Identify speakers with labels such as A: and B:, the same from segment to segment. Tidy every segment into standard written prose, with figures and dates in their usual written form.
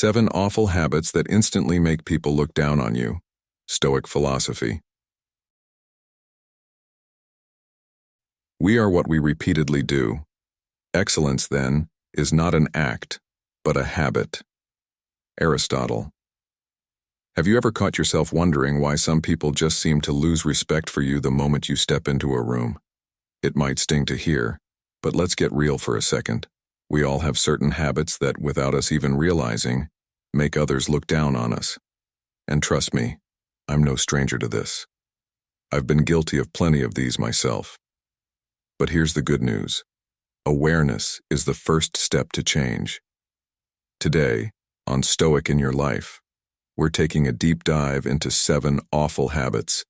A: 7 awful habits that instantly make people look down on you. Stoic philosophy. We are what we repeatedly do. Excellence, then, is not an act, but a habit. Aristotle. Have you ever caught yourself wondering why some people just seem to lose respect for you the moment you step into a room? It might sting to hear, but let's get real for a second. We all have certain habits that, without us even realizing, make others look down on us. And trust me, I'm no stranger to this. I've been guilty of plenty of these myself. But here's the good news. Awareness is the first step to change. Today, on Stoic in Your Life, we're taking a deep dive into 7 awful habits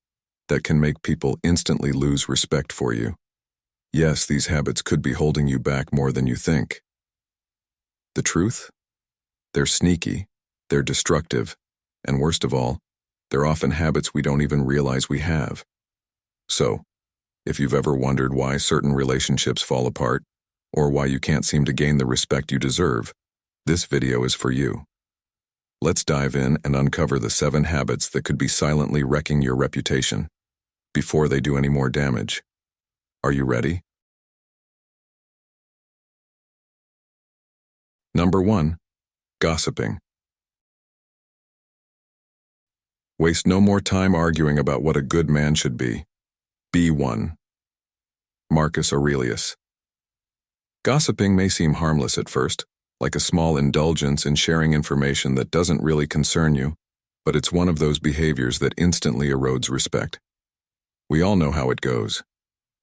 A: that can make people instantly lose respect for you. Yes, these habits could be holding you back more than you think. The truth? They're sneaky, they're destructive, and worst of all, they're often habits we don't even realize we have. So, if you've ever wondered why certain relationships fall apart, or why you can't seem to gain the respect you deserve, this video is for you. Let's dive in and uncover the 7 habits that could be silently wrecking your reputation before they do any more damage. Are you ready? Number 1. Gossiping. Waste no more time arguing about what a good man should be. Be one. Marcus Aurelius. Gossiping may seem harmless at first, like a small indulgence in sharing information that doesn't really concern you, but it's one of those behaviors that instantly erodes respect. We all know how it goes.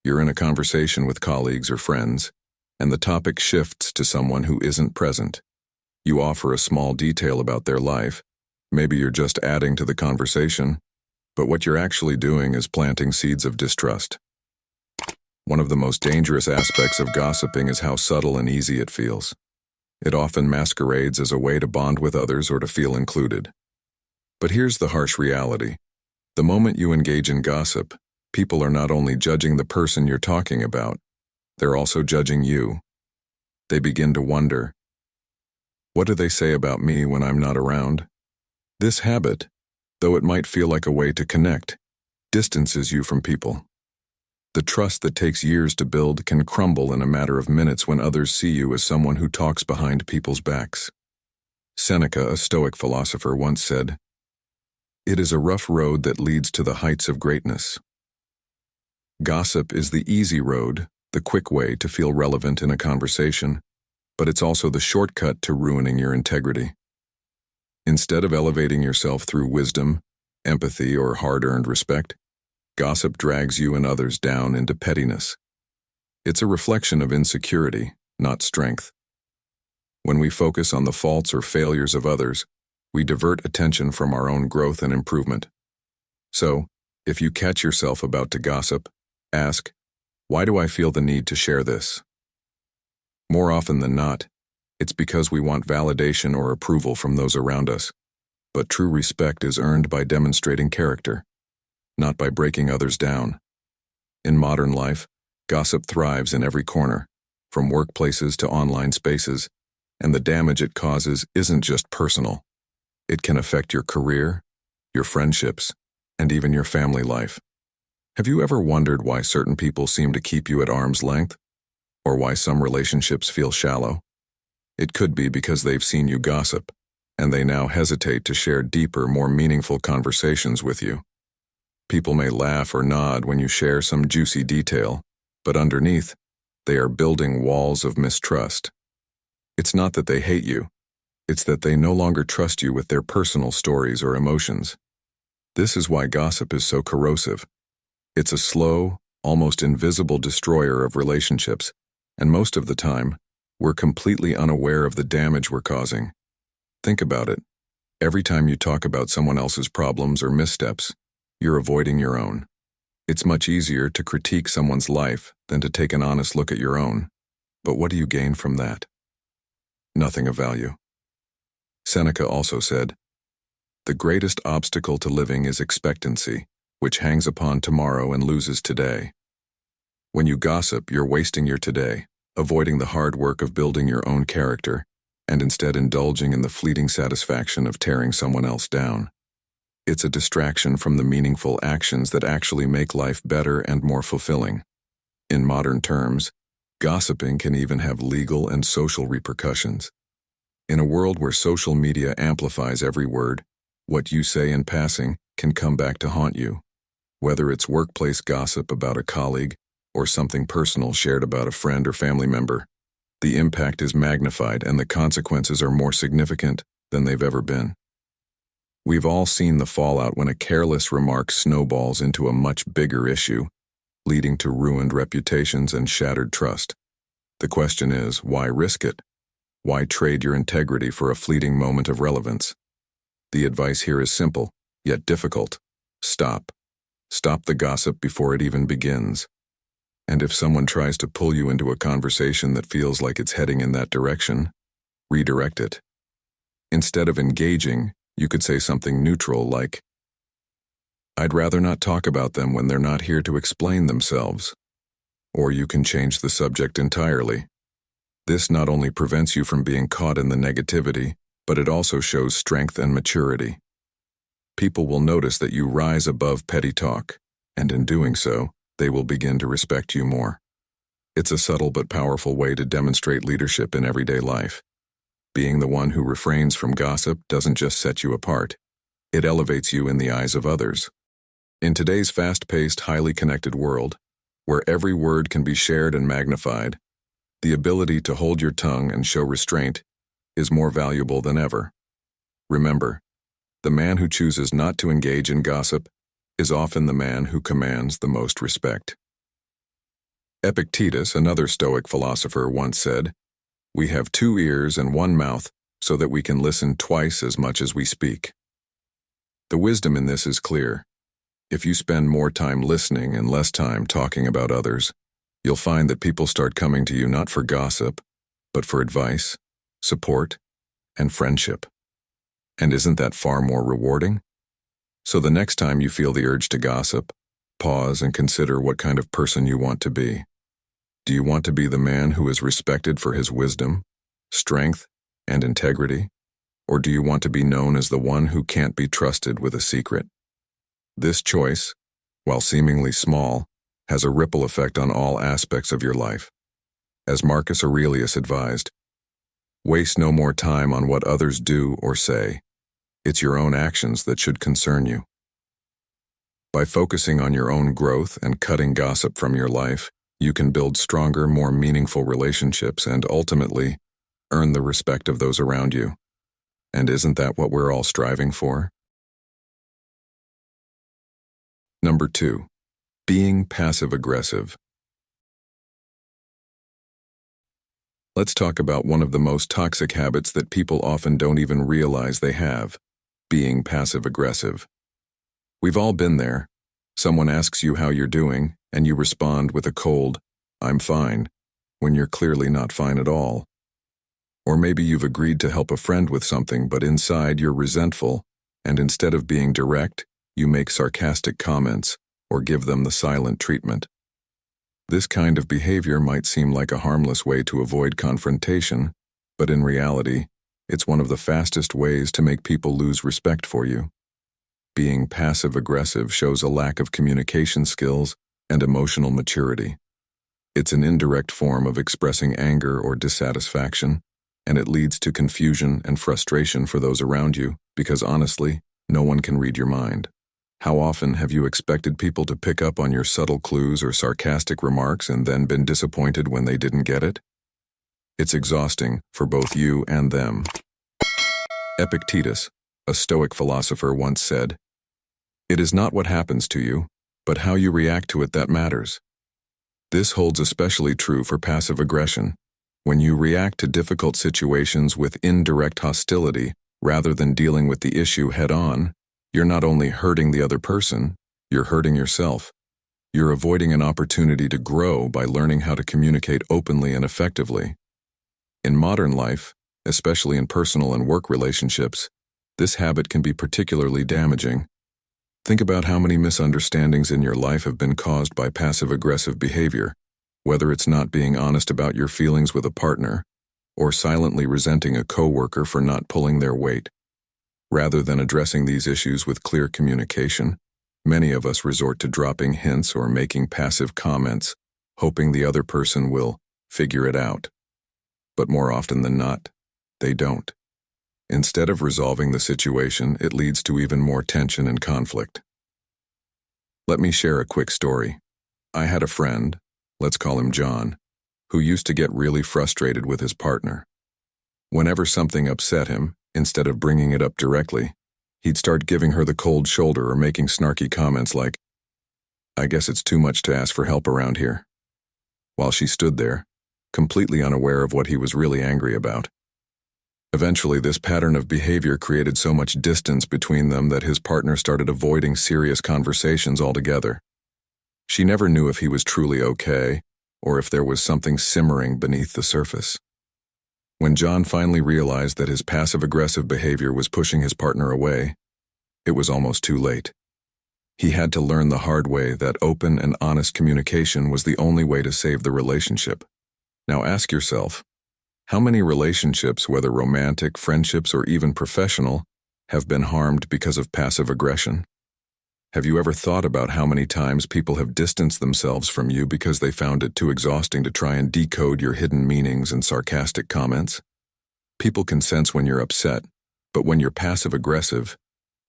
A: You're in a conversation with colleagues or friends, and the topic shifts to someone who isn't present. You offer a small detail about their life. Maybe you're just adding to the conversation, but what you're actually doing is planting seeds of distrust. One of the most dangerous aspects of gossiping is how subtle and easy it feels. It often masquerades as a way to bond with others or to feel included. But here's the harsh reality. The moment you engage in gossip, people are not only judging the person you're talking about, they're also judging you. They begin to wonder, what do they say about me when I'm not around? This habit, though it might feel like a way to connect, distances you from people. The trust that takes years to build can crumble in a matter of minutes when others see you as someone who talks behind people's backs. Seneca, a Stoic philosopher, once said, "It is a rough road that leads to the heights of greatness." Gossip is the easy road, the quick way to feel relevant in a conversation, but it's also the shortcut to ruining your integrity. Instead of elevating yourself through wisdom, empathy, or hard-earned respect, gossip drags you and others down into pettiness. It's a reflection of insecurity, not strength. When we focus on the faults or failures of others, we divert attention from our own growth and improvement. So, if you catch yourself about to gossip, ask, why do I feel the need to share this? More often than not, it's because we want validation or approval from those around us. But true respect is earned by demonstrating character, not by breaking others down. In modern life, gossip thrives in every corner, from workplaces to online spaces, and the damage it causes isn't just personal. It can affect your career, your friendships, and even your family life. Have you ever wondered why certain people seem to keep you at arm's length? Or why some relationships feel shallow? It could be because they've seen you gossip, and they now hesitate to share deeper, more meaningful conversations with you. People may laugh or nod when you share some juicy detail, but underneath, they are building walls of mistrust. It's not that they hate you, it's that they no longer trust you with their personal stories or emotions. This is why gossip is so corrosive. It's a slow, almost invisible destroyer of relationships, and most of the time, we're completely unaware of the damage we're causing. Think about it. Every time you talk about someone else's problems or missteps, you're avoiding your own. It's much easier to critique someone's life than to take an honest look at your own. But what do you gain from that? Nothing of value. Seneca also said, "The greatest obstacle to living is expectancy, which hangs upon tomorrow and loses today." When you gossip, you're wasting your today, avoiding the hard work of building your own character, and instead indulging in the fleeting satisfaction of tearing someone else down. It's a distraction from the meaningful actions that actually make life better and more fulfilling. In modern terms, gossiping can even have legal and social repercussions. In a world where social media amplifies every word, what you say in passing can come back to haunt you. Whether it's workplace gossip about a colleague or something personal shared about a friend or family member, the impact is magnified and the consequences are more significant than they've ever been. We've all seen the fallout when a careless remark snowballs into a much bigger issue, leading to ruined reputations and shattered trust. The question is, why risk it? Why trade your integrity for a fleeting moment of relevance? The advice here is simple, yet difficult. Stop. Stop the gossip before it even begins. And if someone tries to pull you into a conversation that feels like it's heading in that direction, redirect it. Instead of engaging, you could say something neutral like, "I'd rather not talk about them when they're not here to explain themselves." Or you can change the subject entirely. This not only prevents you from being caught in the negativity, but it also shows strength and maturity. People will notice that you rise above petty talk, and in doing so, they will begin to respect you more. It's a subtle but powerful way to demonstrate leadership in everyday life. Being the one who refrains from gossip doesn't just set you apart, it elevates you in the eyes of others. In today's fast-paced, highly connected world, where every word can be shared and magnified, the ability to hold your tongue and show restraint is more valuable than ever. Remember, the man who chooses not to engage in gossip is often the man who commands the most respect. Epictetus, another Stoic philosopher, once said, "We have 2 ears and 1 mouth so that we can listen twice as much as we speak." The wisdom in this is clear. If you spend more time listening and less time talking about others, you'll find that people start coming to you not for gossip, but for advice, support, and friendship. And isn't that far more rewarding? So the next time you feel the urge to gossip, pause and consider what kind of person you want to be. Do you want to be the man who is respected for his wisdom, strength, and integrity? Or do you want to be known as the one who can't be trusted with a secret? This choice, while seemingly small, has a ripple effect on all aspects of your life. As Marcus Aurelius advised, waste no more time on what others do or say. It's your own actions that should concern you. By focusing on your own growth and cutting gossip from your life, you can build stronger, more meaningful relationships and ultimately earn the respect of those around you. And isn't that what we're all striving for? Number 2, being passive-aggressive. Let's talk about one of the most toxic habits that people often don't even realize they have, being passive-aggressive. We've all been there. Someone asks you how you're doing, and you respond with a cold, "I'm fine," when you're clearly not fine at all. Or maybe you've agreed to help a friend with something, but inside you're resentful, and instead of being direct, you make sarcastic comments or give them the silent treatment. This kind of behavior might seem like a harmless way to avoid confrontation, but in reality, it's one of the fastest ways to make people lose respect for you. Being passive-aggressive shows a lack of communication skills and emotional maturity. It's an indirect form of expressing anger or dissatisfaction, and it leads to confusion and frustration for those around you because honestly, no one can read your mind. How often have you expected people to pick up on your subtle clues or sarcastic remarks and then been disappointed when they didn't get it? It's exhausting for both you and them. Epictetus, a Stoic philosopher, once said, "It is not what happens to you, but how you react to it that matters." This holds especially true for passive aggression. When you react to difficult situations with indirect hostility rather than dealing with the issue head-on, you're not only hurting the other person, you're hurting yourself. You're avoiding an opportunity to grow by learning how to communicate openly and effectively. In modern life, especially in personal and work relationships, this habit can be particularly damaging. Think about how many misunderstandings in your life have been caused by passive-aggressive behavior, whether it's not being honest about your feelings with a partner, or silently resenting a coworker for not pulling their weight. Rather than addressing these issues with clear communication, many of us resort to dropping hints or making passive comments, hoping the other person will figure it out. But more often than not, they don't. Instead of resolving the situation, it leads to even more tension and conflict. Let me share a quick story. I had a friend, let's call him John, who used to get really frustrated with his partner. Whenever something upset him, instead of bringing it up directly, he'd start giving her the cold shoulder or making snarky comments like, "I guess it's too much to ask for help around here," while she stood there, completely unaware of what he was really angry about. Eventually, this pattern of behavior created so much distance between them that his partner started avoiding serious conversations altogether. She never knew if he was truly okay or if there was something simmering beneath the surface. When John finally realized that his passive-aggressive behavior was pushing his partner away, it was almost too late. He had to learn the hard way that open and honest communication was the only way to save the relationship. Now ask yourself, how many relationships, whether romantic, friendships, or even professional, have been harmed because of passive aggression? Have you ever thought about how many times people have distanced themselves from you because they found it too exhausting to try and decode your hidden meanings and sarcastic comments? People can sense when you're upset, but when you're passive-aggressive,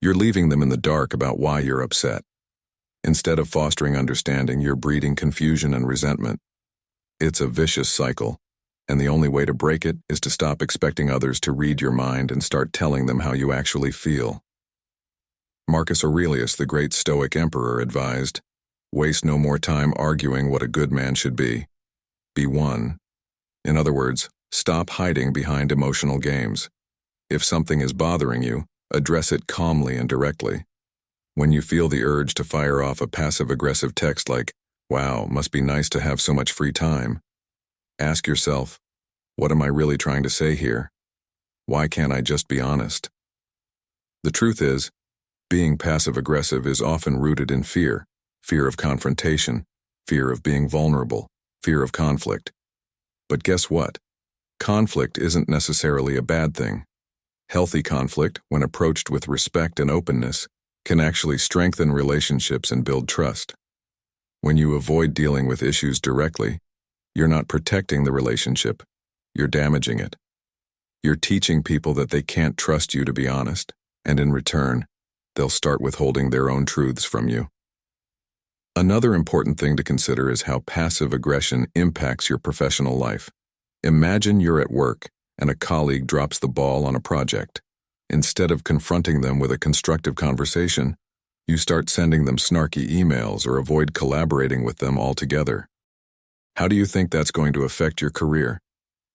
A: you're leaving them in the dark about why you're upset. Instead of fostering understanding, you're breeding confusion and resentment. It's a vicious cycle, and the only way to break it is to stop expecting others to read your mind and start telling them how you actually feel. Marcus Aurelius, the great Stoic emperor, advised, "Waste no more time arguing what a good man should be. Be one." In other words, stop hiding behind emotional games. If something is bothering you, address it calmly and directly. When you feel the urge to fire off a passive-aggressive text like, "Wow, must be nice to have so much free time," ask yourself, what am I really trying to say here? Why can't I just be honest? The truth is, being passive-aggressive is often rooted in fear of confrontation, fear of being vulnerable, fear of conflict. But guess what? Conflict isn't necessarily a bad thing. Healthy conflict, when approached with respect and openness, can actually strengthen relationships and build trust. When you avoid dealing with issues directly, you're not protecting the relationship, you're damaging it. You're teaching people that they can't trust you to be honest, and in return, they'll start withholding their own truths from you. Another important thing to consider is how passive aggression impacts your professional life. Imagine you're at work and a colleague drops the ball on a project. Instead of confronting them with a constructive conversation, you start sending them snarky emails or avoid collaborating with them altogether. How do you think that's going to affect your career?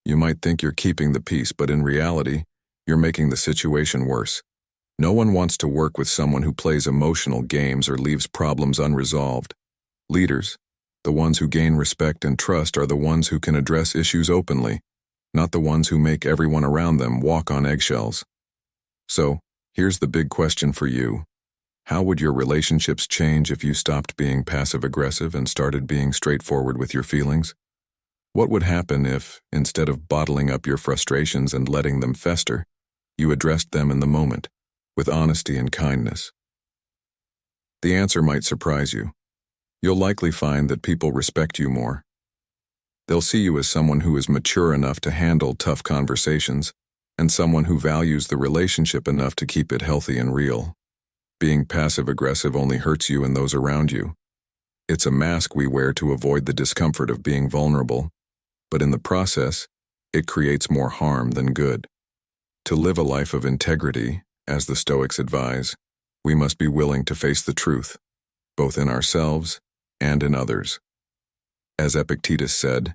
A: You might think you're keeping the peace, but in reality, you're making the situation worse. No one wants to work with someone who plays emotional games or leaves problems unresolved. Leaders, the ones who gain respect and trust, are the ones who can address issues openly, not the ones who make everyone around them walk on eggshells. So, here's the big question for you. How would your relationships change if you stopped being passive-aggressive and started being straightforward with your feelings? What would happen if, instead of bottling up your frustrations and letting them fester, you addressed them in the moment, with honesty and kindness? The answer might surprise you. You'll likely find that people respect you more. They'll see you as someone who is mature enough to handle tough conversations, and someone who values the relationship enough to keep it healthy and real. Being passive-aggressive only hurts you and those around you. It's a mask we wear to avoid the discomfort of being vulnerable, but in the process, it creates more harm than good. To live a life of integrity, as the Stoics advise, we must be willing to face the truth, both in ourselves and in others. As Epictetus said,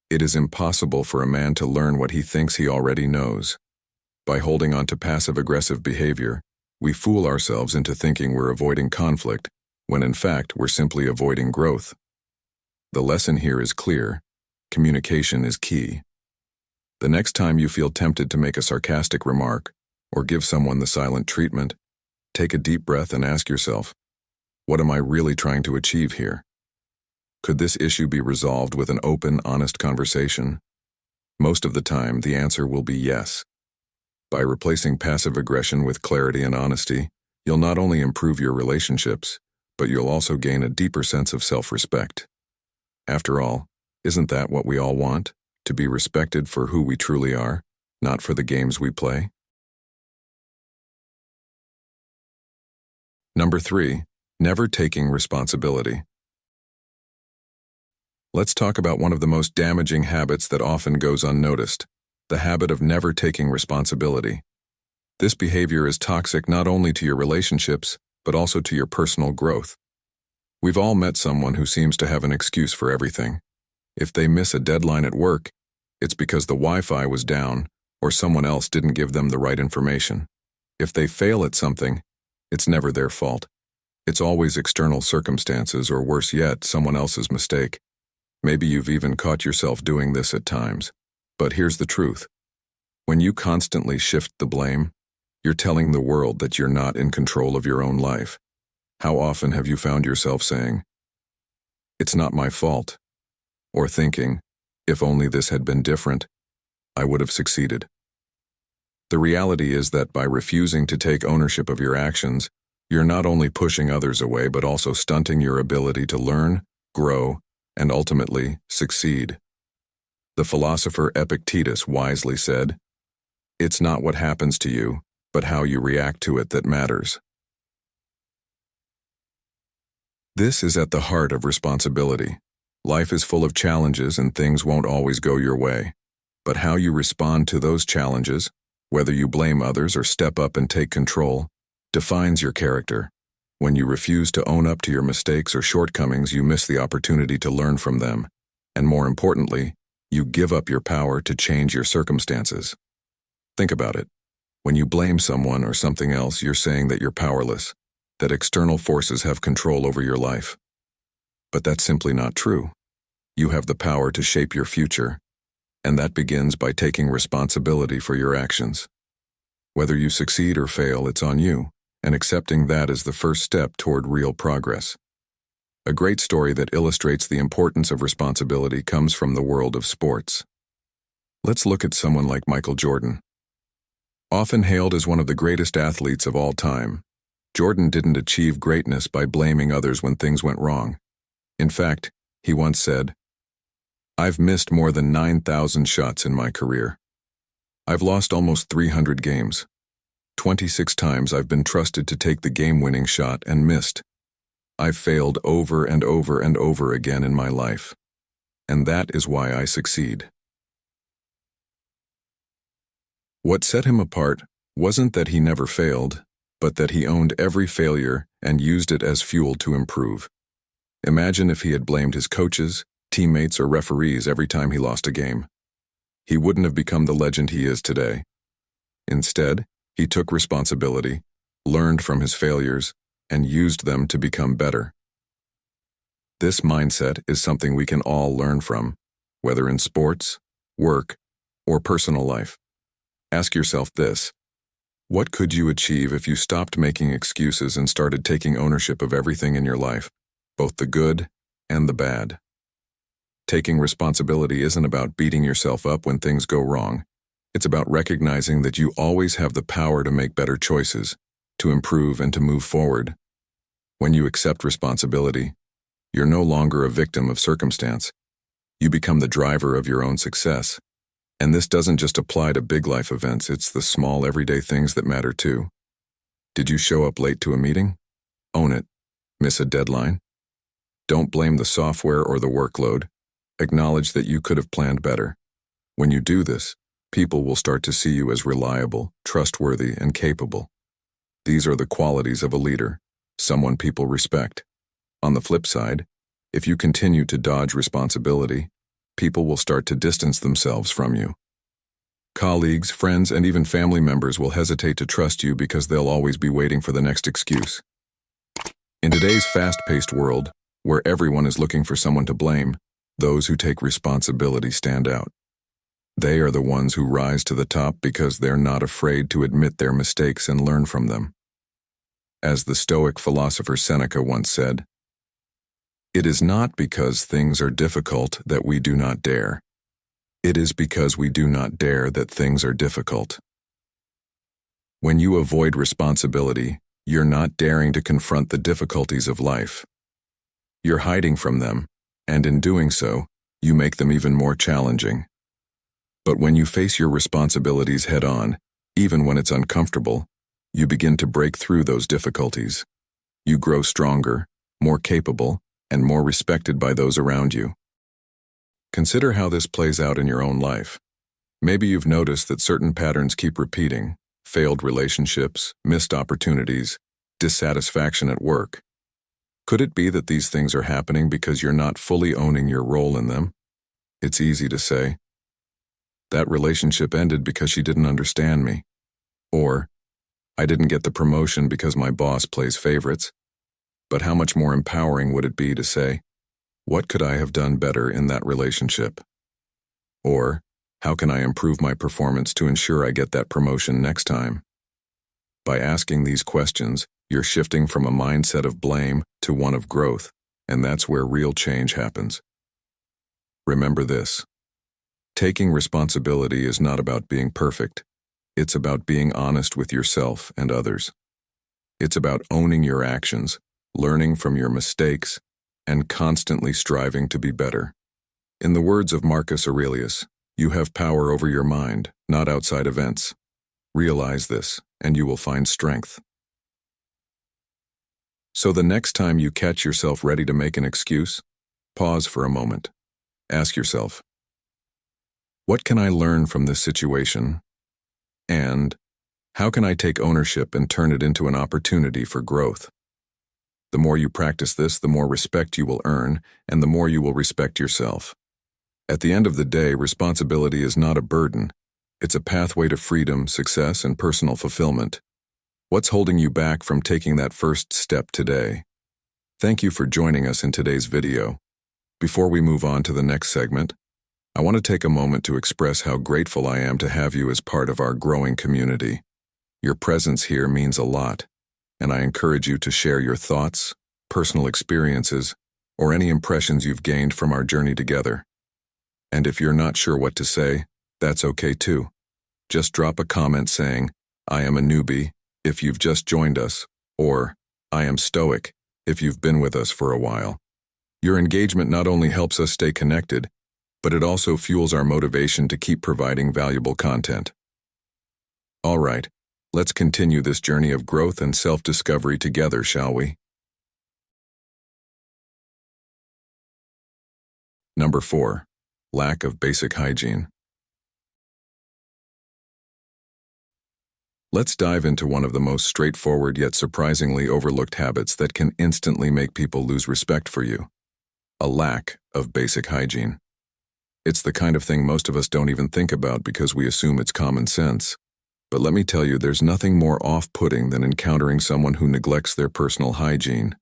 A: it is impossible for a man to learn what he thinks he already knows. By holding on to passive-aggressive behavior, we fool ourselves into thinking we're avoiding conflict, when in fact we're simply avoiding growth. The lesson here is clear. Communication is key. The next time you feel tempted to make a sarcastic remark or give someone the silent treatment, take a deep breath and ask yourself, what am I really trying to achieve here? Could this issue be resolved with an open, honest conversation? Most of the time, the answer will be yes. By replacing passive aggression with clarity and honesty, you'll not only improve your relationships, but you'll also gain a deeper sense of self-respect. After all, isn't that what we all want? To be respected for who we truly are, not for the games we play? Number 3, never taking responsibility. Let's talk about one of the most damaging habits that often goes unnoticed, the habit of never taking responsibility. This behavior is toxic not only to your relationships, but also to your personal growth. We've all met someone who seems to have an excuse for everything. If they miss a deadline at work, it's because the Wi-Fi was down or someone else didn't give them the right information. If they fail at something, it's never their fault. It's always external circumstances, or worse yet, someone else's mistake. Maybe you've even caught yourself doing this at times. But here's the truth. When you constantly shift the blame, you're telling the world that you're not in control of your own life. How often have you found yourself saying, "It's not my fault," or thinking, "If only this had been different, I would have succeeded"? The reality is that by refusing to take ownership of your actions, you're not only pushing others away but also stunting your ability to learn, grow, and ultimately succeed. The philosopher Epictetus wisely said, "It's not what happens to you, but how you react to it that matters." This is at the heart of responsibility. Life is full of challenges and things won't always go your way. But how you respond to those challenges, whether you blame others or step up and take control, defines your character. When you refuse to own up to your mistakes or shortcomings, you miss the opportunity to learn from them. And more importantly, you give up your power to change your circumstances. Think about it. When you blame someone or something else, you're saying that you're powerless, that external forces have control over your life. But that's simply not true. You have the power to shape your future, and that begins by taking responsibility for your actions. Whether you succeed or fail, it's on you, and accepting that is the first step toward real progress. A great story that illustrates the importance of responsibility comes from the world of sports. Let's look at someone like Michael Jordan. Often hailed as one of the greatest athletes of all time, Jordan didn't achieve greatness by blaming others when things went wrong. In fact, he once said, "I've missed more than 9,000 shots in my career. I've lost almost 300 games. 26 times I've been trusted to take the game-winning shot and missed. I've failed over and over and over again in my life. And that is why I succeed." What set him apart wasn't that he never failed, but that he owned every failure and used it as fuel to improve. Imagine if he had blamed his coaches, teammates, or referees every time he lost a game. He wouldn't have become the legend he is today. Instead, he took responsibility, learned from his failures, and used them to become better. This mindset is something we can all learn from, whether in sports, work, or personal life. Ask yourself this: what could you achieve if you stopped making excuses and started taking ownership of everything in your life, both the good and the bad? Taking responsibility isn't about beating yourself up when things go wrong. It's about recognizing that you always have the power to make better choices, to improve and to move forward. When you accept responsibility, you're no longer a victim of circumstance. You become the driver of your own success. And this doesn't just apply to big life events, it's the small everyday things that matter too. Did you show up late to a meeting? Own it. Miss a deadline? Don't blame the software or the workload. Acknowledge that you could have planned better. When you do this, people will start to see you as reliable, trustworthy, and capable. These are the qualities of a leader, someone people respect. On the flip side, if you continue to dodge responsibility, people will start to distance themselves from you. Colleagues, friends, and even family members will hesitate to trust you because they'll always be waiting for the next excuse. In today's fast-paced world, where everyone is looking for someone to blame, those who take responsibility stand out. They are the ones who rise to the top because they're not afraid to admit their mistakes and learn from them. As the Stoic philosopher Seneca once said, "It is not because things are difficult that we do not dare, It is because we do not dare that things are difficult. When you avoid responsibility, you're not daring to confront the difficulties of life. You're hiding from them, and in doing so, you make them even more challenging. But when you face your responsibilities head-on, even when it's uncomfortable, you begin to break through those difficulties. You grow stronger, more capable, and more respected by those around you. Consider how this plays out in your own life. Maybe you've noticed that certain patterns keep repeating: failed relationships, missed opportunities, dissatisfaction at work. Could it be that these things are happening because you're not fully owning your role in them? It's easy to say, "That relationship ended because she didn't understand me." Or, "I didn't get the promotion because my boss plays favorites." But how much more empowering would it be to say, "What could I have done better in that relationship?" Or, "How can I improve my performance to ensure I get that promotion next time?" By asking these questions, you're shifting from a mindset of blame to one of growth, and that's where real change happens. Remember this: taking responsibility is not about being perfect. It's about being honest with yourself and others. It's about owning your actions, learning from your mistakes, and constantly striving to be better. In the words of Marcus Aurelius, you have power over your mind, not outside events. Realize this, and you will find strength. So the next time you catch yourself ready to make an excuse, pause for a moment. Ask yourself, what can I learn from this situation? And how can I take ownership and turn it into an opportunity for growth? The more you practice this, the more respect you will earn, and the more you will respect yourself. At the end of the day, responsibility is not a burden. It's a pathway to freedom, success, and personal fulfillment. What's holding you back from taking that first step today? Thank you for joining us in today's video. Before we move on to the next segment, I want to take a moment to express how grateful I am to have you as part of our growing community. Your presence here means a lot, and I encourage you to share your thoughts, personal experiences, or any impressions you've gained from our journey together. And if you're not sure what to say, that's okay too. Just drop a comment saying, "I am a newbie," if you've just joined us, or "I am Stoic," if you've been with us for a while. Your engagement not only helps us stay connected, but it also fuels our motivation to keep providing valuable content. All right, let's continue this journey of growth and self-discovery together, shall we? Number 4. Lack of basic hygiene. Let's dive into one of the most straightforward yet surprisingly overlooked habits that can instantly make people lose respect for you: a lack of basic hygiene. It's the kind of thing most of us don't even think about because we assume it's common sense. But let me tell you, there's nothing more off-putting than encountering someone who neglects their personal hygiene.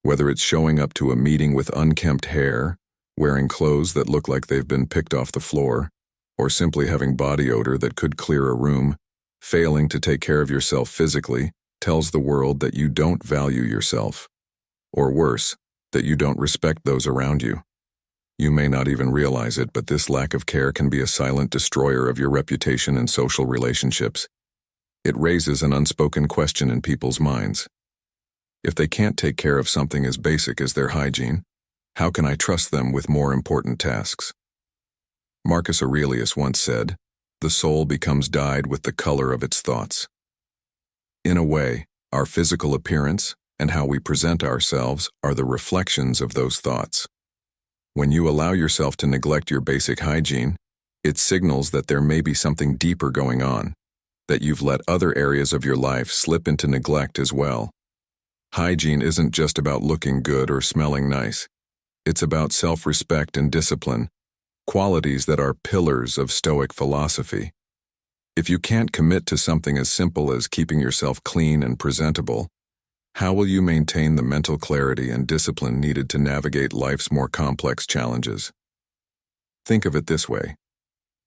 A: Whether it's showing up to a meeting with unkempt hair, wearing clothes that look like they've been picked off the floor, or simply having body odor that could clear a room, failing to take care of yourself physically tells the world that you don't value yourself. Or worse, that you don't respect those around you. You may not even realize it, but this lack of care can be a silent destroyer of your reputation and social relationships. It raises an unspoken question in people's minds. If they can't take care of something as basic as their hygiene, how can I trust them with more important tasks? Marcus Aurelius once said, "The soul becomes dyed with the color of its thoughts." In a way, our physical appearance and how we present ourselves are the reflections of those thoughts. When you allow yourself to neglect your basic hygiene, it signals that there may be something deeper going on, that you've let other areas of your life slip into neglect as well. Hygiene isn't just about looking good or smelling nice. It's about self-respect and discipline, qualities that are pillars of Stoic philosophy. If you can't commit to something as simple as keeping yourself clean and presentable, how will you maintain the mental clarity and discipline needed to navigate life's more complex challenges? Think of it this way.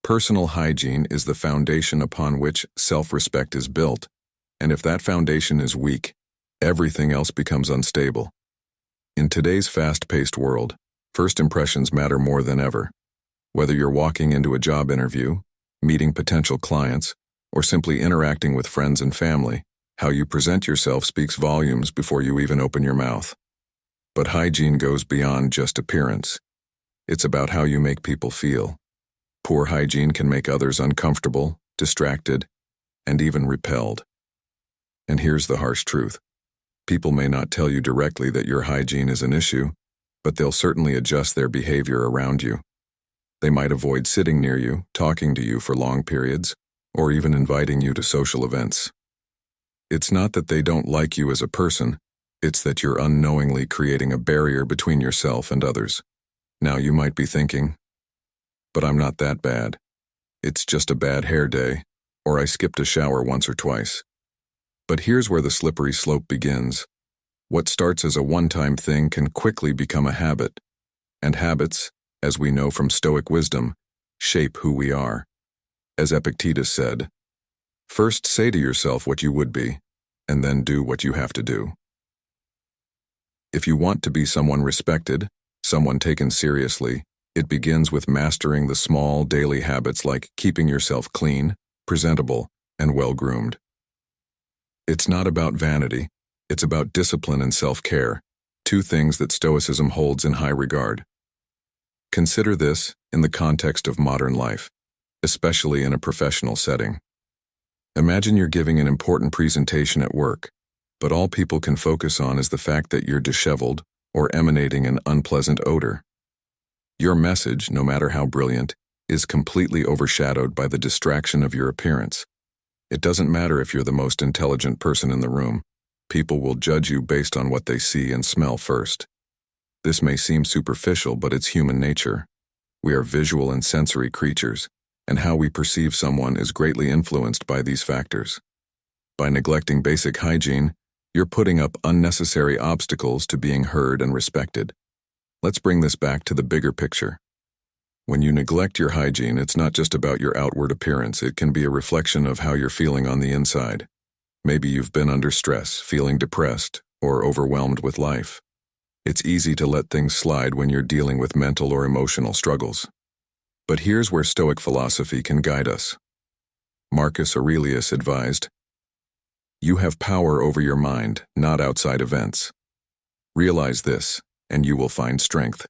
A: Personal hygiene is the foundation upon which self-respect is built, and if that foundation is weak, everything else becomes unstable. In today's fast-paced world, first impressions matter more than ever. Whether you're walking into a job interview, meeting potential clients, or simply interacting with friends and family, how you present yourself speaks volumes before you even open your mouth. But hygiene goes beyond just appearance. It's about how you make people feel. Poor hygiene can make others uncomfortable, distracted, and even repelled. And here's the harsh truth. People may not tell you directly that your hygiene is an issue, but they'll certainly adjust their behavior around you. They might avoid sitting near you, talking to you for long periods, or even inviting you to social events. It's not that they don't like you as a person, it's that you're unknowingly creating a barrier between yourself and others. Now you might be thinking, but I'm not that bad. It's just a bad hair day, or I skipped a shower once or twice. But here's where the slippery slope begins. What starts as a one-time thing can quickly become a habit, and habits, as we know from Stoic wisdom, shape who we are. As Epictetus said, first say to yourself what you would be, and then do what you have to do. If you want to be someone respected, someone taken seriously, it begins with mastering the small daily habits like keeping yourself clean, presentable, and well-groomed. It's not about vanity, it's about discipline and self-care, two things that Stoicism holds in high regard. Consider this in the context of modern life, especially in a professional setting. Imagine you're giving an important presentation at work, but all people can focus on is the fact that you're disheveled or emanating an unpleasant odor. Your message, no matter how brilliant, is completely overshadowed by the distraction of your appearance. It doesn't matter if you're the most intelligent person in the room. People will judge you based on what they see and smell first. This may seem superficial, but it's human nature. We are visual and sensory creatures, and how we perceive someone is greatly influenced by these factors. By neglecting basic hygiene, you're putting up unnecessary obstacles to being heard and respected. Let's bring this back to the bigger picture. When you neglect your hygiene, it's not just about your outward appearance. It can be a reflection of how you're feeling on the inside. Maybe you've been under stress, feeling depressed, or overwhelmed with life. It's easy to let things slide when you're dealing with mental or emotional struggles. But here's where Stoic philosophy can guide us. Marcus Aurelius advised, "You have power over your mind, not outside events. Realize this, and you will find strength."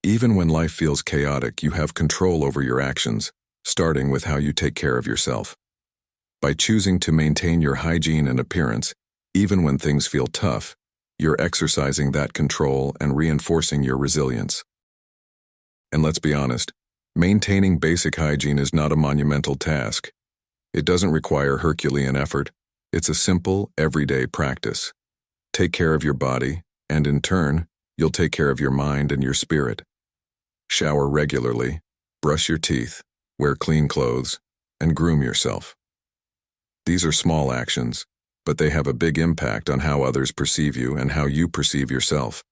A: Even when life feels chaotic, you have control over your actions, starting with how you take care of yourself. By choosing to maintain your hygiene and appearance, even when things feel tough, you're exercising that control and reinforcing your resilience. And let's be honest, maintaining basic hygiene is not a monumental task. It doesn't require Herculean effort. It's a simple, everyday practice. Take care of your body, and in turn, you'll take care of your mind and your spirit. Shower regularly, brush your teeth, wear clean clothes, and groom yourself. These are small actions, but they have a big impact on how others perceive you and how you perceive yourself.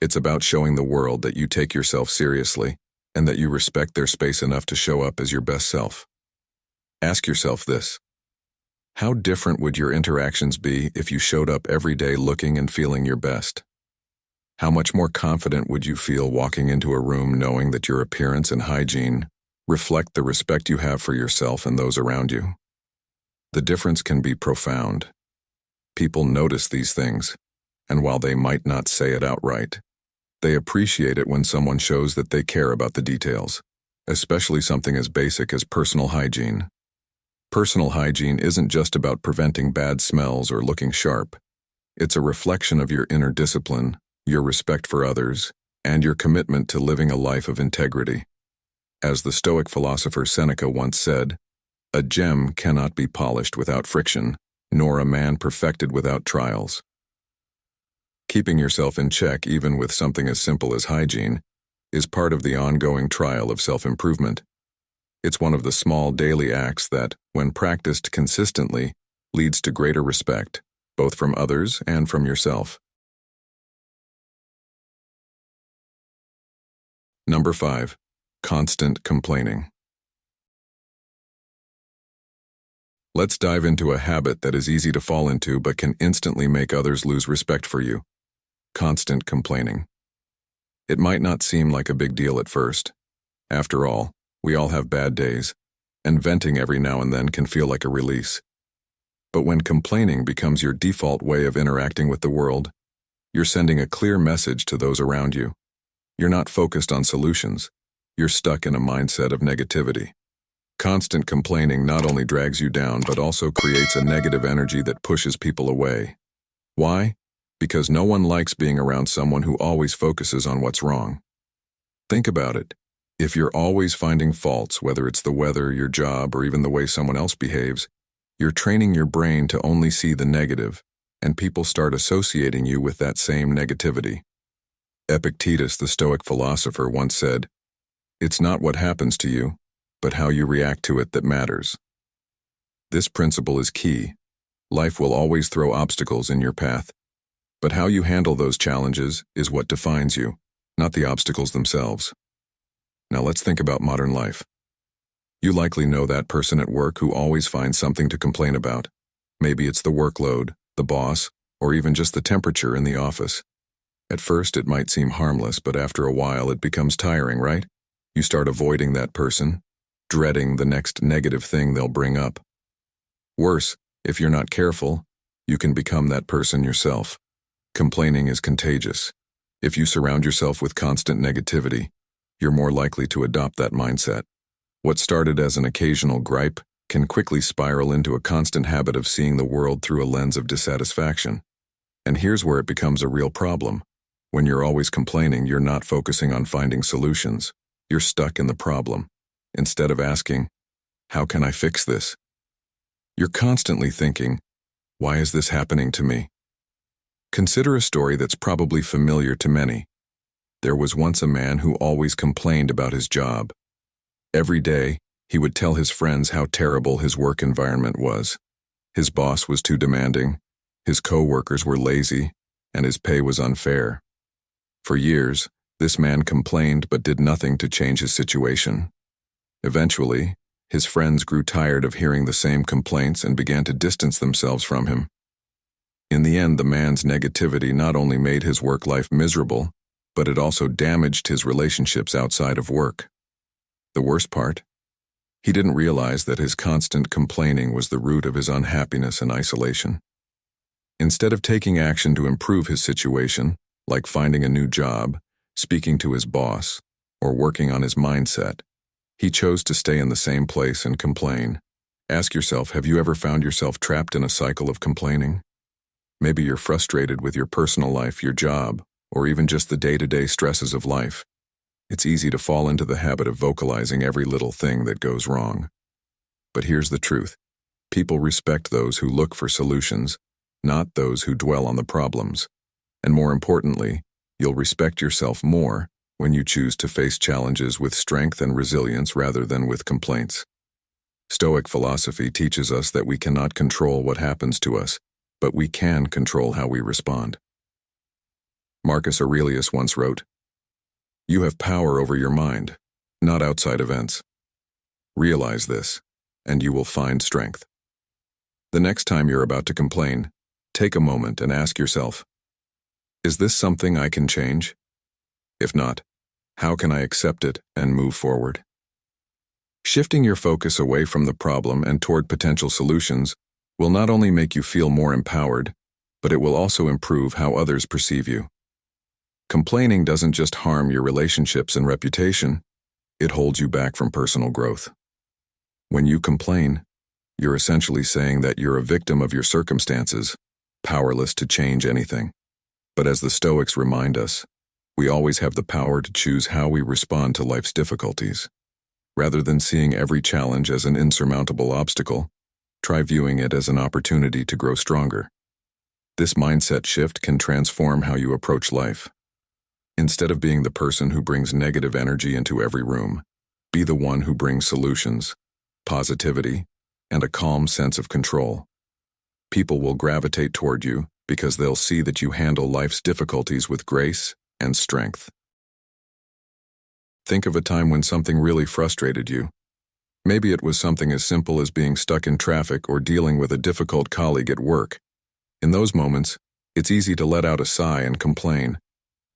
A: It's about showing the world that you take yourself seriously and that you respect their space enough to show up as your best self. Ask yourself this: how different would your interactions be if you showed up every day looking and feeling your best? How much more confident would you feel walking into a room knowing that your appearance and hygiene reflect the respect you have for yourself and those around you? The difference can be profound. People notice these things, and while they might not say it outright, they appreciate it when someone shows that they care about the details, especially something as basic as personal hygiene. Personal hygiene isn't just about preventing bad smells or looking sharp. It's a reflection of your inner discipline, your respect for others, and your commitment to living a life of integrity. As the Stoic philosopher Seneca once said, "A gem cannot be polished without friction, nor a man perfected without trials." Keeping yourself in check, even with something as simple as hygiene, is part of the ongoing trial of self-improvement. It's one of the small daily acts that, when practiced consistently, leads to greater respect, both from others and from yourself. Number 5. Constant complaining. Let's dive into a habit that is easy to fall into but can instantly make others lose respect for you: constant complaining. It might not seem like a big deal at first. After all, we all have bad days, and venting every now and then can feel like a release. But when complaining becomes your default way of interacting with the world, you're sending a clear message to those around you. You're not focused on solutions. You're stuck in a mindset of negativity. Constant complaining not only drags you down but also creates a negative energy that pushes people away. Why? Because no one likes being around someone who always focuses on what's wrong. Think about it. If you're always finding faults, whether it's the weather, your job, or even the way someone else behaves, you're training your brain to only see the negative, and people start associating you with that same negativity. Epictetus, the Stoic philosopher, once said, "It's not what happens to you, but how you react to it that matters." This principle is key. Life will always throw obstacles in your path, but how you handle those challenges is what defines you, not the obstacles themselves. Now let's think about modern life. You likely know that person at work who always finds something to complain about. Maybe it's the workload, the boss, or even just the temperature in the office. At first it might seem harmless, but after a while it becomes tiring, right? You start avoiding that person, dreading the next negative thing they'll bring up. Worse, if you're not careful, you can become that person yourself. Complaining is contagious. If you surround yourself with constant negativity, you're more likely to adopt that mindset. What started as an occasional gripe can quickly spiral into a constant habit of seeing the world through a lens of dissatisfaction. And here's where it becomes a real problem. When you're always complaining, you're not focusing on finding solutions. You're stuck in the problem. Instead of asking, "How can I fix this?" you're constantly thinking, "Why is this happening to me?" Consider a story that's probably familiar to many. There was once a man who always complained about his job. Every day, he would tell his friends how terrible his work environment was. His boss was too demanding, his co-workers were lazy, and his pay was unfair. For years, this man complained but did nothing to change his situation. Eventually, his friends grew tired of hearing the same complaints and began to distance themselves from him. In the end, the man's negativity not only made his work life miserable, but it also damaged his relationships outside of work. The worst part? He didn't realize that his constant complaining was the root of his unhappiness and isolation. Instead of taking action to improve his situation, like finding a new job, speaking to his boss, or working on his mindset, he chose to stay in the same place and complain. Ask yourself, have you ever found yourself trapped in a cycle of complaining? Maybe you're frustrated with your personal life, your job, or even just the day-to-day stresses of life. It's easy to fall into the habit of vocalizing every little thing that goes wrong. But here's the truth. People respect those who look for solutions, not those who dwell on the problems. And more importantly, you'll respect yourself more when you choose to face challenges with strength and resilience rather than with complaints. Stoic philosophy teaches us that we cannot control what happens to us, but we can control how we respond. Marcus Aurelius once wrote, "You have power over your mind, not outside events. Realize this, and you will find strength." The next time you're about to complain, take a moment and ask yourself, is this something I can change? If not, how can I accept it and move forward? Shifting your focus away from the problem and toward potential solutions will not only make you feel more empowered, but it will also improve how others perceive you. Complaining doesn't just harm your relationships and reputation, it holds you back from personal growth. When you complain, you're essentially saying that you're a victim of your circumstances, powerless to change anything. But as the Stoics remind us, we always have the power to choose how we respond to life's difficulties. Rather than seeing every challenge as an insurmountable obstacle, try viewing it as an opportunity to grow stronger. This mindset shift can transform how you approach life. Instead of being the person who brings negative energy into every room, be the one who brings solutions, positivity, and a calm sense of control. People will gravitate toward you because they'll see that you handle life's difficulties with grace and strength. Think of a time when something really frustrated you. Maybe it was something as simple as being stuck in traffic or dealing with a difficult colleague at work. In those moments, it's easy to let out a sigh and complain.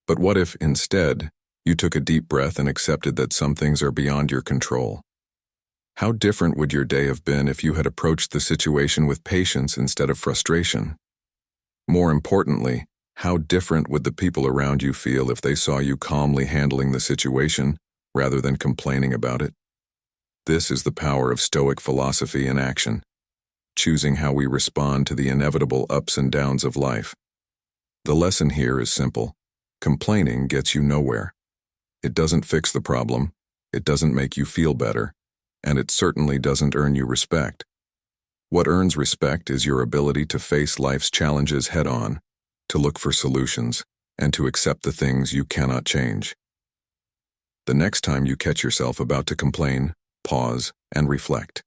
A: But what if, instead, You took a deep breath and accepted that some things are beyond your control. How different would your day have been if you had approached the situation with patience instead of frustration? More importantly, how different would the people around you feel if they saw you calmly handling the situation rather than complaining about it? This is the power of Stoic philosophy in action, choosing how we respond to the inevitable ups and downs of life. The lesson here is simple. Complaining gets you nowhere. It doesn't fix the problem, it doesn't make you feel better, and it certainly doesn't earn you respect. What earns respect is your ability to face life's challenges head-on, to look for solutions, and to accept the things you cannot change. The next time you catch yourself about to complain, pause and reflect.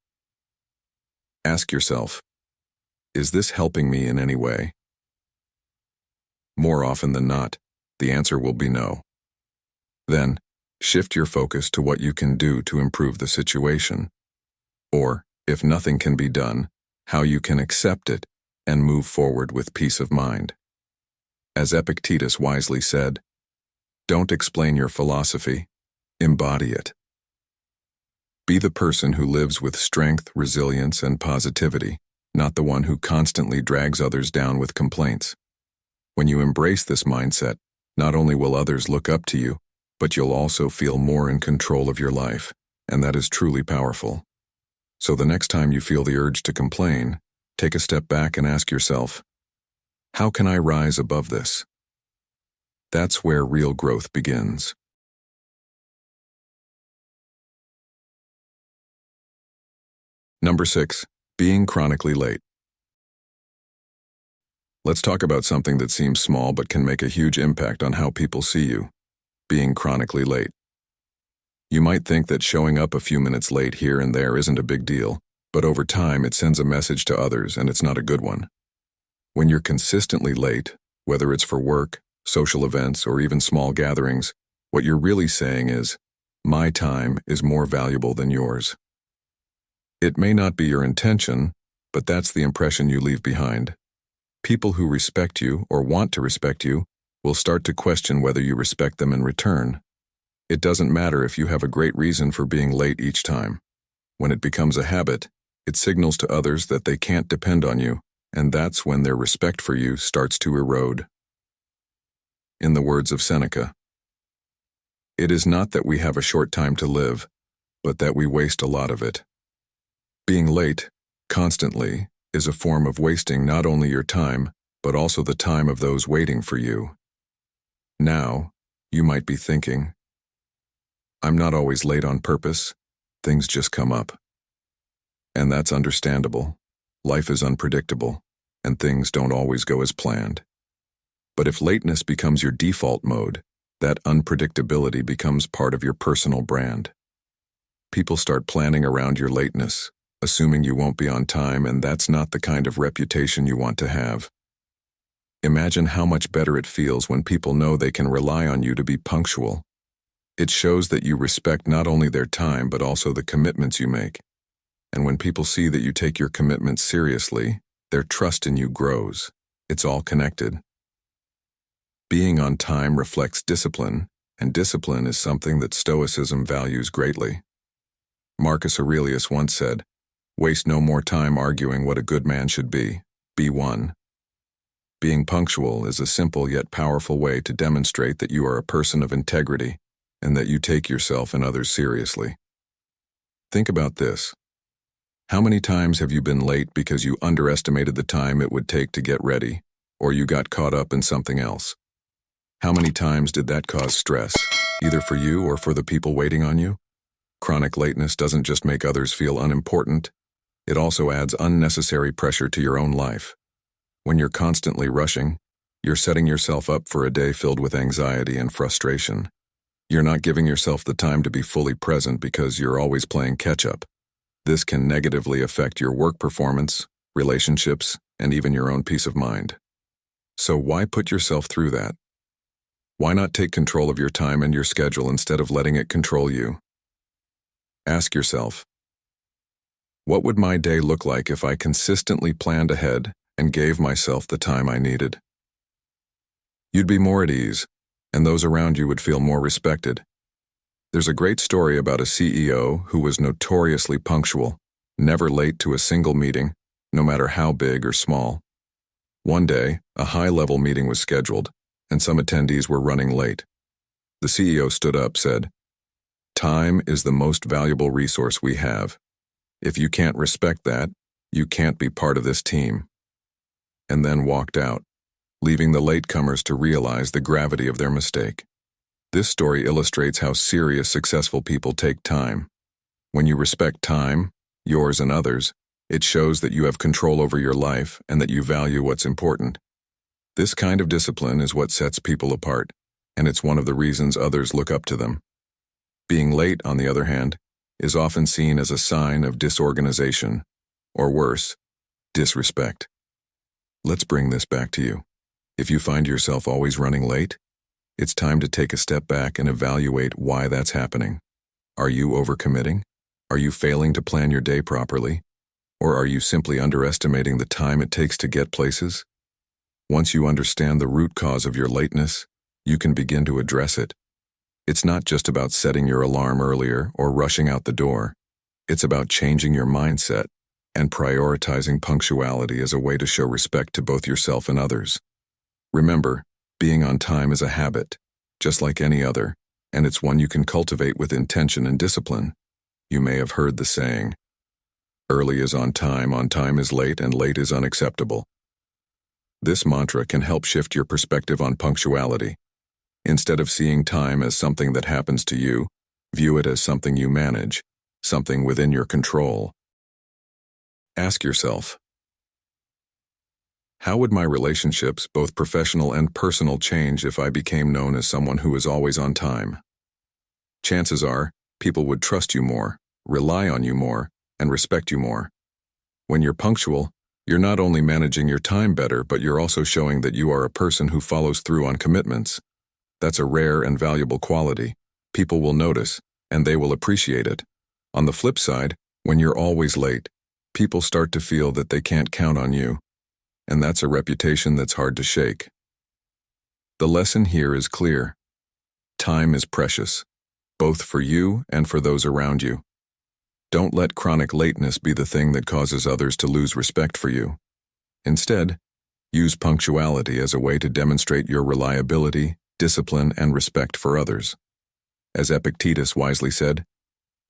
A: Ask yourself, is this helping me in any way? More often than not, the answer will be no. Then, shift your focus to what you can do to improve the situation. Or, if nothing can be done, how you can accept it and move forward with peace of mind. As Epictetus wisely said, don't explain your philosophy, embody it. Be the person who lives with strength, resilience, and positivity, not the one who constantly drags others down with complaints. When you embrace this mindset, not only will others look up to you, but you'll also feel more in control of your life, and that is truly powerful. So the next time you feel the urge to complain, take a step back and ask yourself, how can I rise above this? That's where real growth begins. Number 6, being chronically late. Let's talk about something that seems small but can make a huge impact on how people see you. Being chronically late. You might think that showing up a few minutes late here and there isn't a big deal, but over time it sends a message to others and it's not a good one. When you're consistently late, whether it's for work, social events, or even small gatherings, what you're really saying is, my time is more valuable than yours. It may not be your intention, but that's the impression you leave behind. People who respect you or want to respect you will start to question whether you respect them in return. It doesn't matter if you have a great reason for being late each time. When it becomes a habit, it signals to others that they can't depend on you, and that's when their respect for you starts to erode. In the words of Seneca, it is not that we have a short time to live, but that we waste a lot of it. Being late, constantly, is a form of wasting not only your time, but also the time of those waiting for you. Now, you might be thinking, I'm not always late on purpose, things just come up. And that's understandable. Life is unpredictable, and things don't always go as planned. But if lateness becomes your default mode, that unpredictability becomes part of your personal brand. People start planning around your lateness, assuming you won't be on time, and that's not the kind of reputation you want to have. Imagine how much better it feels when people know they can rely on you to be punctual. It shows that you respect not only their time but also the commitments you make. And when people see that you take your commitments seriously, their trust in you grows. It's all connected. Being on time reflects discipline, and discipline is something that Stoicism values greatly. Marcus Aurelius once said, "Waste no more time arguing what a good man should be. Be one." Being punctual is a simple yet powerful way to demonstrate that you are a person of integrity and that you take yourself and others seriously. Think about this. How many times have you been late because you underestimated the time it would take to get ready, or you got caught up in something else? How many times did that cause stress, either for you or for the people waiting on you? Chronic lateness doesn't just make others feel unimportant, it also adds unnecessary pressure to your own life. When you're constantly rushing, you're setting yourself up for a day filled with anxiety and frustration. You're not giving yourself the time to be fully present because you're always playing catch-up. This can negatively affect your work performance, relationships, and even your own peace of mind. So why put yourself through that? Why not take control of your time and your schedule instead of letting it control you? Ask yourself, what would my day look like if I consistently planned ahead and gave myself the time I needed? You'd be more at ease, and those around you would feel more respected. There's a great story about a CEO who was notoriously punctual, never late to a single meeting, no matter how big or small. One day, a high-level meeting was scheduled, and some attendees were running late. The CEO stood up, said, "Time is the most valuable resource we have. If you can't respect that, you can't be part of this team," and then walked out, leaving the latecomers to realize the gravity of their mistake. This story illustrates how serious successful people take time. When you respect time, yours and others, it shows that you have control over your life and that you value what's important. This kind of discipline is what sets people apart, and it's one of the reasons others look up to them. Being late, on the other hand, is often seen as a sign of disorganization, or worse, disrespect. Let's bring this back to you. If you find yourself always running late, it's time to take a step back and evaluate why that's happening. Are you overcommitting? Are you failing to plan your day properly? Or are you simply underestimating the time it takes to get places? Once you understand the root cause of your lateness, you can begin to address it. It's not just about setting your alarm earlier or rushing out the door. It's about changing your mindset and prioritizing punctuality as a way to show respect to both yourself and others. Remember, being on time is a habit, just like any other, and it's one you can cultivate with intention and discipline. You may have heard the saying, "Early is on time is late, and late is unacceptable." This mantra can help shift your perspective on punctuality. Instead of seeing time as something that happens to you, view it as something you manage, something within your control. Ask yourself, how would my relationships, both professional and personal, change if I became known as someone who is always on time? Chances are, people would trust you more, rely on you more, and respect you more. When you're punctual, you're not only managing your time better, but you're also showing that you are a person who follows through on commitments. That's a rare and valuable quality. People will notice, and they will appreciate it. On the flip side, when you're always late, people start to feel that they can't count on you, and that's a reputation that's hard to shake. The lesson here is clear. Time is precious, both for you and for those around you. Don't let chronic lateness be the thing that causes others to lose respect for you. Instead, use punctuality as a way to demonstrate your reliability, discipline, and respect for others. As Epictetus wisely said,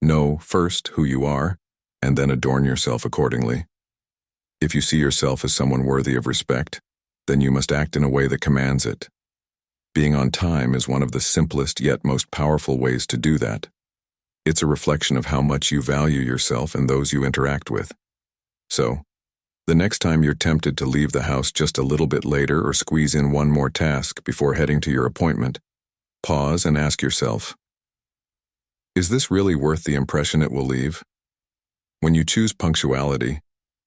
A: know first who you are, and then adorn yourself accordingly. If you see yourself as someone worthy of respect, then you must act in a way that commands it. Being on time is one of the simplest yet most powerful ways to do that. It's a reflection of how much you value yourself and those you interact with. So, the next time you're tempted to leave the house just a little bit later or squeeze in one more task before heading to your appointment, pause and ask yourself, is this really worth the impression it will leave? When you choose punctuality,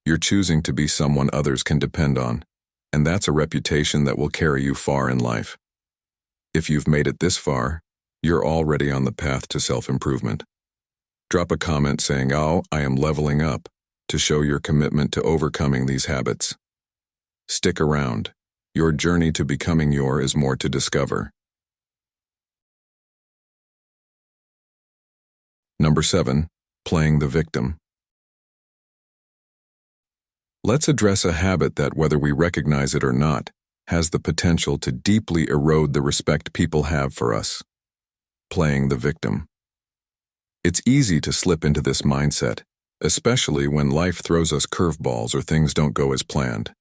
A: you're choosing to be someone others can depend on, and that's a reputation that will carry you far in life. If you've made it this far, you're already on the path to self-improvement. Drop a comment saying, "Oh, I am leveling up," to show your commitment to overcoming these habits. Stick around. Your journey to becoming your is more to discover. Number 7, playing the victim. Let's address a habit that, whether we recognize it or not, has the potential to deeply erode the respect people have for us. Playing the victim. It's easy to slip into this mindset, especially when life throws us curveballs or things don't go as planned.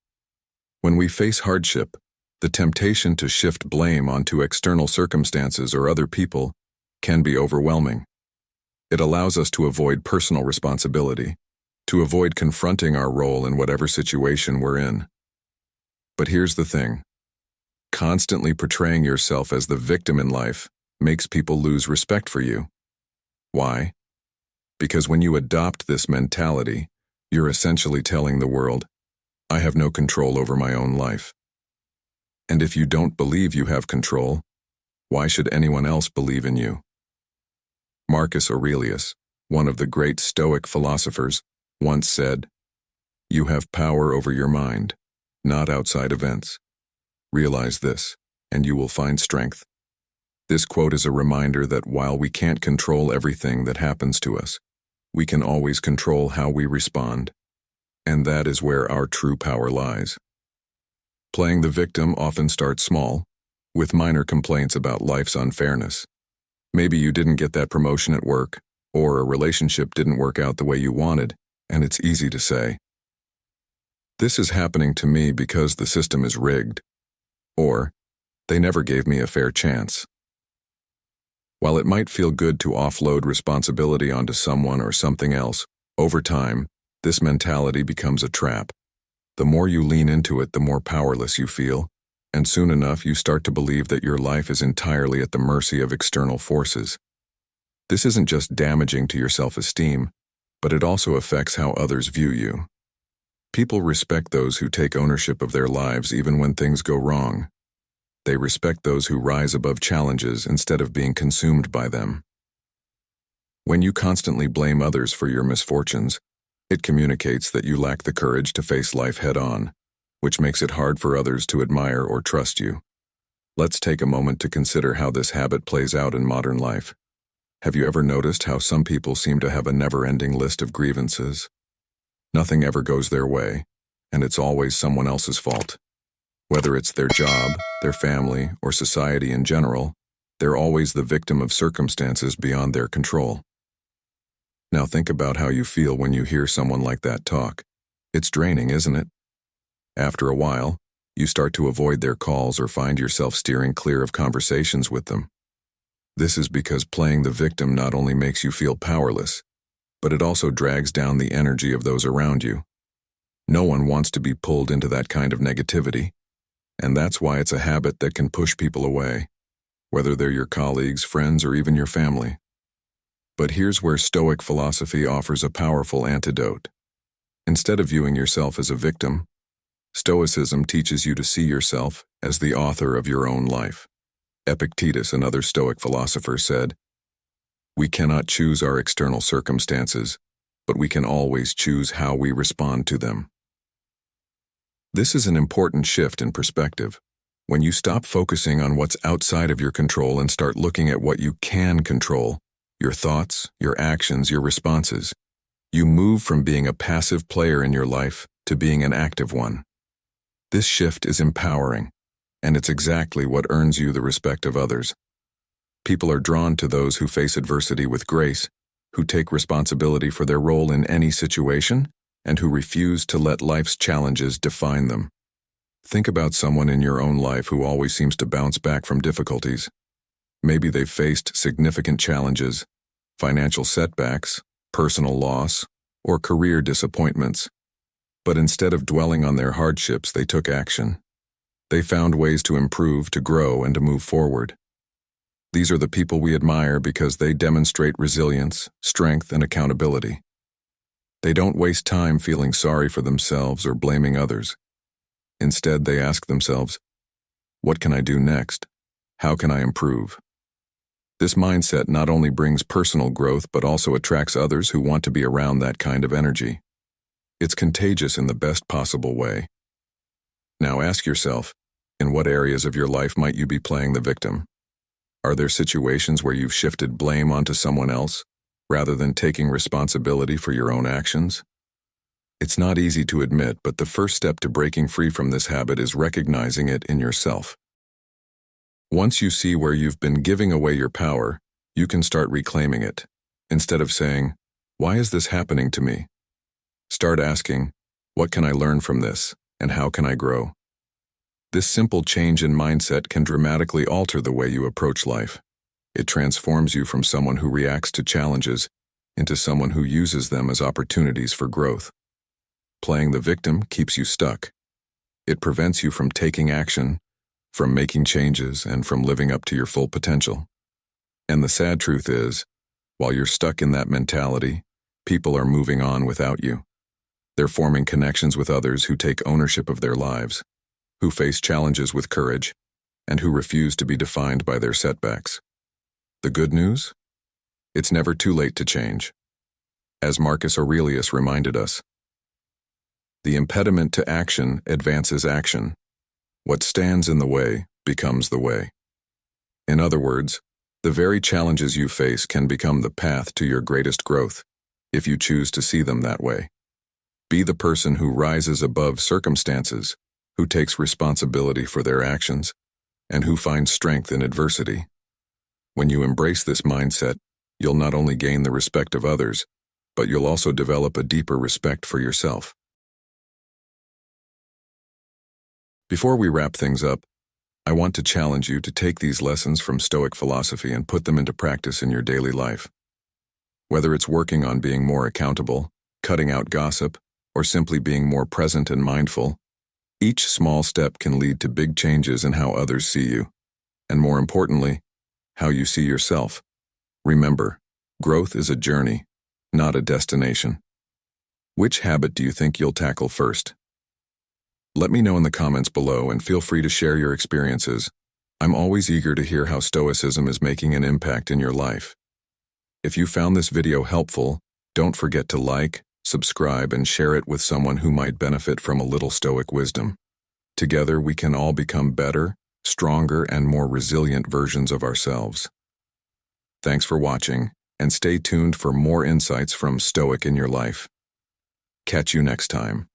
A: When we face hardship, the temptation to shift blame onto external circumstances or other people can be overwhelming. It allows us to avoid personal responsibility, to avoid confronting our role in whatever situation we're in. But here's the thing. Constantly portraying yourself as the victim in life makes people lose respect for you. Why? Because when you adopt this mentality, you're essentially telling the world, "I have no control over my own life." And if you don't believe you have control, why should anyone else believe in you? Marcus Aurelius, one of the great Stoic philosophers, once said, "You have power over your mind, not outside events. Realize this, and you will find strength." This quote is a reminder that while we can't control everything that happens to us, we can always control how we respond, and that is where our true power lies. Playing the victim often starts small, with minor complaints about life's unfairness. Maybe you didn't get that promotion at work, or a relationship didn't work out the way you wanted, and it's easy to say, "This is happening to me because the system is rigged," or, "They never gave me a fair chance." While it might feel good to offload responsibility onto someone or something else, over time, this mentality becomes a trap. The more you lean into it, the more powerless you feel, and soon enough you start to believe that your life is entirely at the mercy of external forces. This isn't just damaging to your self-esteem, but it also affects how others view you. People respect those who take ownership of their lives even when things go wrong. They respect those who rise above challenges instead of being consumed by them. When you constantly blame others for your misfortunes, it communicates that you lack the courage to face life head-on, which makes it hard for others to admire or trust you. Let's take a moment to consider how this habit plays out in modern life. Have you ever noticed how some people seem to have a never-ending list of grievances? Nothing ever goes their way, and it's always someone else's fault. Whether it's their job, their family, or society in general, they're always the victim of circumstances beyond their control. Now think about how you feel when you hear someone like that talk. It's draining, isn't it? After a while, you start to avoid their calls or find yourself steering clear of conversations with them. This is because playing the victim not only makes you feel powerless, but it also drags down the energy of those around you. No one wants to be pulled into that kind of negativity, and that's why it's a habit that can push people away, whether they're your colleagues, friends, or even your family. But here's where Stoic philosophy offers a powerful antidote. Instead of viewing yourself as a victim, Stoicism teaches you to see yourself as the author of your own life. Epictetus, another Stoic philosopher, said, "We cannot choose our external circumstances, but we can always choose how we respond to them." This is an important shift in perspective. When you stop focusing on what's outside of your control and start looking at what you can control, your thoughts, your actions, your responses, you move from being a passive player in your life to being an active one. This shift is empowering, and it's exactly what earns you the respect of others. People are drawn to those who face adversity with grace, who take responsibility for their role in any situation, and who refuse to let life's challenges define them. Think about someone in your own life who always seems to bounce back from difficulties. Maybe they've faced significant challenges, financial setbacks, personal loss, or career disappointments. But instead of dwelling on their hardships, they took action. They found ways to improve, to grow, and to move forward. These are the people we admire because they demonstrate resilience, strength, and accountability. They don't waste time feeling sorry for themselves or blaming others. Instead, they ask themselves, "What can I do next? How can I improve?" This mindset not only brings personal growth but also attracts others who want to be around that kind of energy. It's contagious in the best possible way. Now ask yourself, in what areas of your life might you be playing the victim? Are there situations where you've shifted blame onto someone else, rather than taking responsibility for your own actions? It's not easy to admit, but the first step to breaking free from this habit is recognizing it in yourself. Once you see where you've been giving away your power, you can start reclaiming it. Instead of saying, "Why is this happening to me?" Start asking, "What can I learn from this, and how can I grow?" This simple change in mindset can dramatically alter the way you approach life. It transforms you from someone who reacts to challenges into someone who uses them as opportunities for growth. Playing the victim keeps you stuck. It prevents you from taking action, from making changes, and from living up to your full potential. And the sad truth is, while you're stuck in that mentality, people are moving on without you. They're forming connections with others who take ownership of their lives, who face challenges with courage, and who refuse to be defined by their setbacks. The good news? It's never too late to change. As Marcus Aurelius reminded us, "The impediment to action advances action. What stands in the way becomes the way." In other words, the very challenges you face can become the path to your greatest growth, if you choose to see them that way. Be the person who rises above circumstances, who takes responsibility for their actions, and who finds strength in adversity. When you embrace this mindset, you'll not only gain the respect of others, but you'll also develop a deeper respect for yourself. Before we wrap things up, I want to challenge you to take these lessons from Stoic philosophy and put them into practice in your daily life. Whether it's working on being more accountable, cutting out gossip, or simply being more present and mindful, each small step can lead to big changes in how others see you, and more importantly, how you see yourself. Remember, growth is a journey, not a destination. Which habit do you think you'll tackle first? Let me know in the comments below and feel free to share your experiences. I'm always eager to hear how Stoicism is making an impact in your life. If you found this video helpful, don't forget to like, subscribe, and share it with someone who might benefit from a little Stoic wisdom. Together we can all become better, stronger, and more resilient versions of ourselves. Thanks for watching, and stay tuned for more insights from Stoic in your life. Catch you next time.